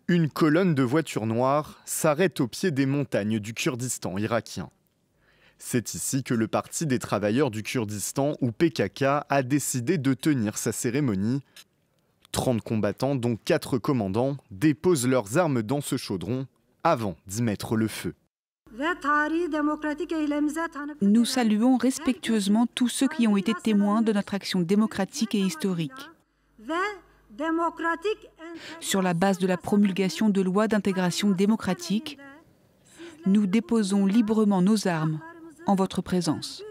Une colonne de voitures noires s'arrête au pied des montagnes du Kurdistan irakien. C'est ici que le Parti des travailleurs du Kurdistan, ou PKK, a décidé de tenir sa cérémonie. 30 combattants, dont 4 commandants, déposent leurs armes dans ce chaudron avant d'y mettre le feu. Nous saluons respectueusement tous ceux qui ont été témoins de notre action démocratique et historique. Sur la base de la promulgation de lois d'intégration démocratique, nous déposons librement nos armes en votre présence.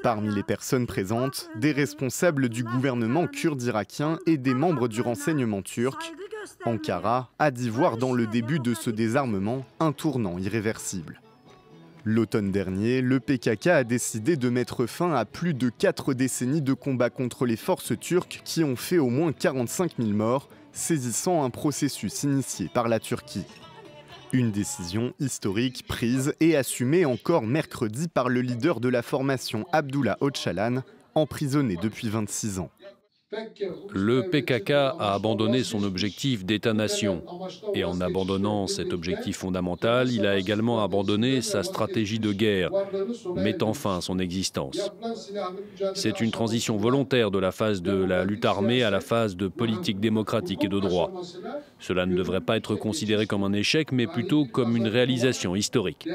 Parmi les personnes présentes, des responsables du gouvernement kurde irakien et des membres du renseignement turc. Ankara a dit voir dans le début de ce désarmement un tournant irréversible. L'automne dernier, le PKK a décidé de mettre fin à plus de 4 décennies de combats contre les forces turques qui ont fait au moins 45 000 morts, saisissant un processus initié par la Turquie. Une décision historique prise et assumée encore mercredi par le leader de la formation Abdullah Öcalan, emprisonné depuis 26 ans. Le PKK a abandonné son objectif d'État-nation. Et en abandonnant cet objectif fondamental, il a également abandonné sa stratégie de guerre, mettant fin à son existence. C'est une transition volontaire de la phase de la lutte armée à la phase de politique démocratique et de droit. Cela ne devrait pas être considéré comme un échec, mais plutôt comme une réalisation historique.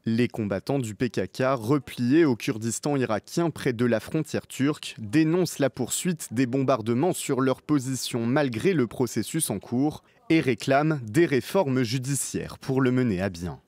Les combattants du PKK, repliés au Kurdistan irakien près de la frontière turque, dénoncent la poursuite des bombardements sur leur position malgré le processus en cours et réclament des réformes judiciaires pour le mener à bien.